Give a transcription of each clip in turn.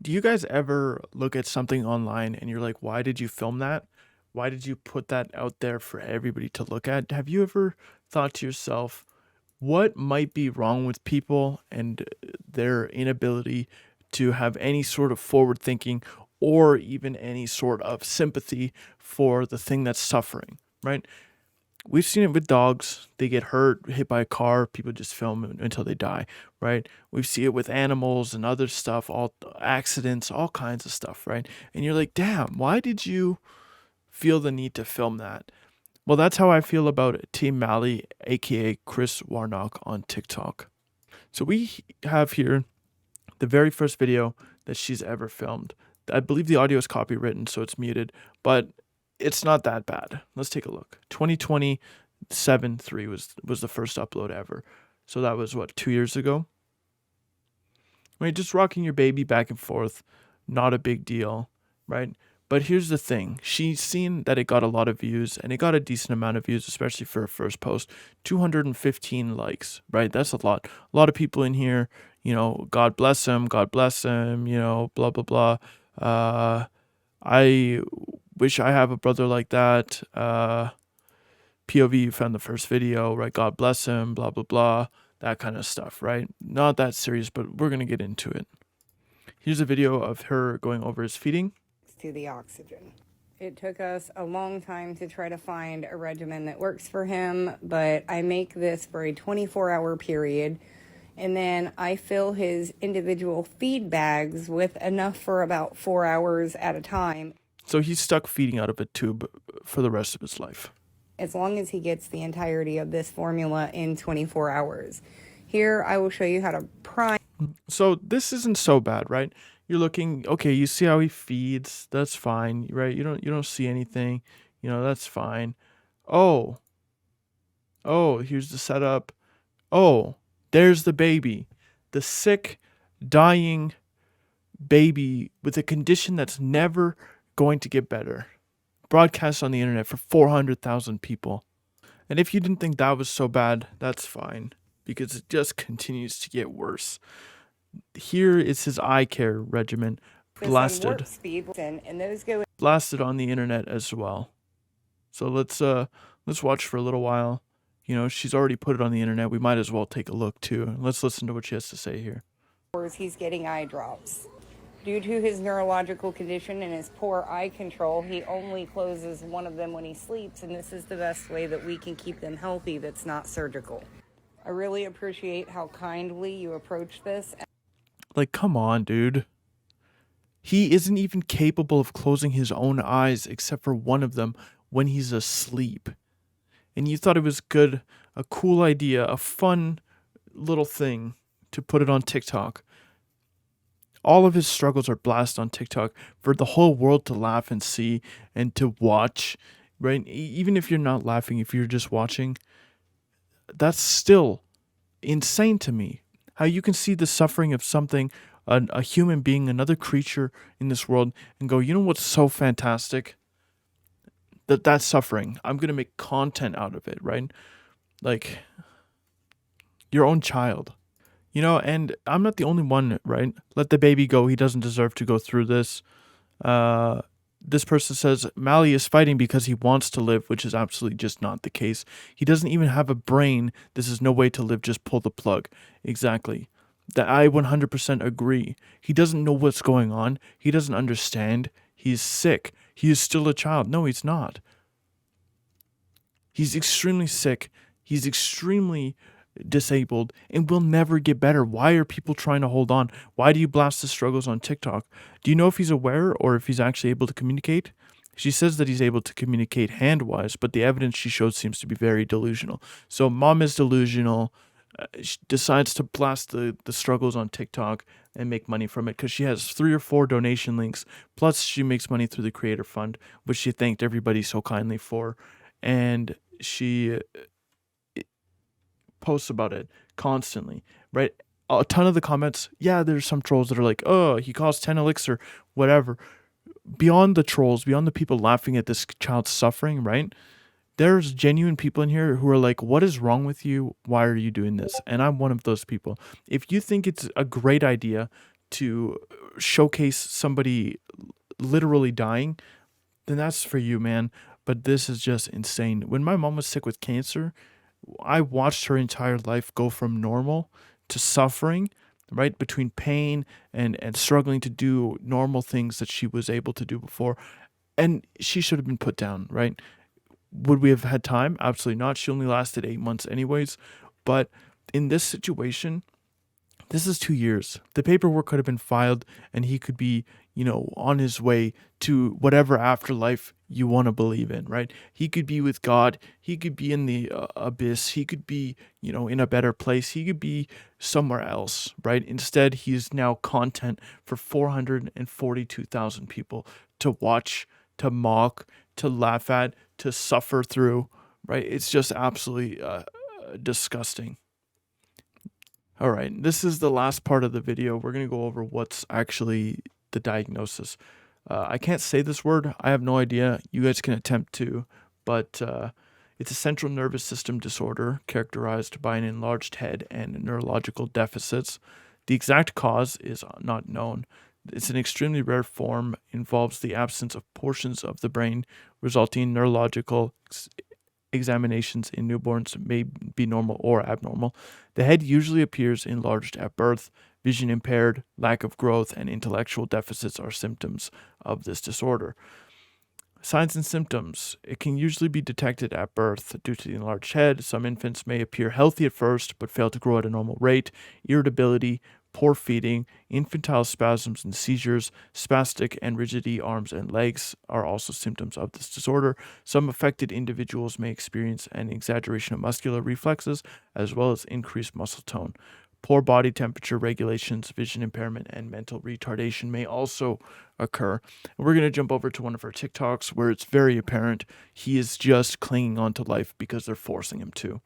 Do you guys ever look at something online and you're like, why did you film that? Why did you put that out there for everybody to look at? Have you ever thought to yourself, what might be wrong with people and their inability to have any sort of forward thinking or even any sort of sympathy for the thing that's suffering, right? We've seen it with dogs. They get hurt, hit by a car, people just film it until they die, right? We see it with animals and other stuff, all accidents, all kinds of stuff, right? And you're like, damn, why did you feel the need to film that? Well, that's how I feel about Team Mally, aka Kris Warnock on TikTok. So we have here the very first video that she's ever filmed. I believe the audio is copywritten, so it's muted, but it's not that bad. Let's take a look. 2027-3 was the first upload ever. So that was what, 2 years ago? Right, just rocking your baby back and forth, not a big deal, right? But here's the thing. She's seen that it got a lot of views, and it got a decent amount of views, especially for her first post. 215 likes, right? That's a lot. A lot of people in here, God bless him, blah, blah, blah. I wish I have a brother like that. POV, you found the first video, right? God bless him, blah, blah, blah. That kind of stuff, right? Not that serious, but we're going to get into it. Here's a video of her going over his feeding. To the oxygen. It took us a long time to try to find a regimen that works for him, but I make this for a 24-hour period, and then I fill his individual feed bags with enough for about 4 hours at a time. So he's stuck feeding out of a tube for the rest of his life, as long as he gets the entirety of this formula in 24 hours. Here, I will show you how to prime. So this isn't so bad, right? You're looking, okay, you see how he feeds, that's fine, right? You don't see anything, that's fine. Oh, here's the setup. Oh, there's the baby. The sick, dying baby with a condition that's never going to get better. Broadcast on the internet for 400,000 people. And if you didn't think that was so bad, that's fine, because it just continues to get worse. Here is his eye care regimen blasted on the internet as well. So let's watch for a little while. She's already put it on the internet. We might as well take a look too. Let's listen to what she has to say here. He's getting eye drops. Due to his neurological condition and his poor eye control, he only closes one of them when he sleeps, and this is the best way that we can keep them healthy that's not surgical. I really appreciate how kindly you approach this. Like, come on, dude. He isn't even capable of closing his own eyes except for one of them when he's asleep. And you thought it was good, a cool idea, a fun little thing to put it on TikTok. All of his struggles are blasted on TikTok for the whole world to laugh and see and to watch, right? Even if you're not laughing, if you're just watching, that's still insane to me. How you can see the suffering of something, a human being, another creature in this world, and go, you know what's so fantastic? That's suffering. I'm going to make content out of it, right? Like, your own child. And I'm not the only one, right? Let the baby go. He doesn't deserve to go through this. This person says, Mally is fighting because he wants to live, which is absolutely just not the case. He doesn't even have a brain. This is no way to live. Just pull the plug. Exactly. That I 100% agree. He doesn't know what's going on. He doesn't understand. He's sick. He is still a child. No, he's not. He's extremely sick. He's extremely disabled and will never get better. Why are people trying to hold on? Why do you blast the struggles on TikTok? Do you know if he's aware or if he's actually able to communicate? She says that he's able to communicate hand-wise, but the evidence she showed seems to be very delusional. So mom is delusional. She decides to blast the struggles on TikTok and make money from it because she has 3 or 4 donation links. Plus she makes money through the Creator Fund, which she thanked everybody so kindly for. And she posts about it constantly, right? A ton of the comments, yeah, there's some trolls that are like, oh, he costs 10 elixir, whatever. Beyond the trolls, beyond the people laughing at this child's suffering, right? There's genuine people in here who are like, what is wrong with you? Why are you doing this? And I'm one of those people. If you think it's a great idea to showcase somebody literally dying, then that's for you, man. But this is just insane. When my mom was sick with cancer, I watched her entire life go from normal to suffering, right? Between pain and struggling to do normal things that she was able to do before. And she should have been put down, right? Would we have had time? Absolutely not. She only lasted 8 months, anyways. But in this situation, this is 2 years. The paperwork could have been filed and he could be, on his way to whatever afterlife you want to believe in, right? He could be with God. He could be in the abyss. He could be, in a better place. He could be somewhere else, right? Instead, he is now content for 442,000 people to watch, to mock, to laugh at, to suffer through, right? It's just absolutely disgusting. All right, this is the last part of the video. We're going to go over what's actually the diagnosis. I can't say this word. I have no idea. You guys can attempt to, but it's a central nervous system disorder characterized by an enlarged head and neurological deficits. The exact cause is not known. It's an extremely rare form, involves the absence of portions of the brain, resulting in neurological examinations in newborns may be normal or abnormal. The head usually appears enlarged at birth. Vision impaired, lack of growth, and intellectual deficits are symptoms of this disorder. Signs and symptoms. It can usually be detected at birth due to the enlarged head. Some infants may appear healthy at first but fail to grow at a normal rate. Irritability, poor feeding, infantile spasms and seizures, spastic and rigidity arms and legs are also symptoms of this disorder. Some affected individuals may experience an exaggeration of muscular reflexes as well as increased muscle tone. Poor body temperature regulations, vision impairment, and mental retardation may also occur. And we're going to jump over to one of our TikToks where it's very apparent he is just clinging on to life because they're forcing him to.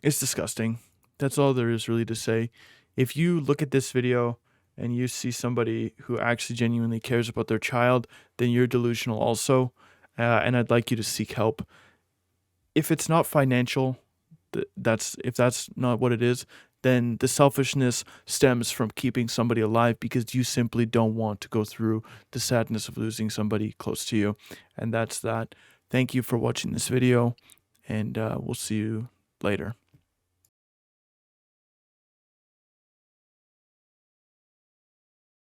It's disgusting. That's all there is really to say. If you look at this video and you see somebody who actually genuinely cares about their child, then you're delusional also. And I'd like you to seek help. If it's not financial, if that's not what it is, then the selfishness stems from keeping somebody alive because you simply don't want to go through the sadness of losing somebody close to you. And that's that. Thank you for watching this video, and we'll see you later.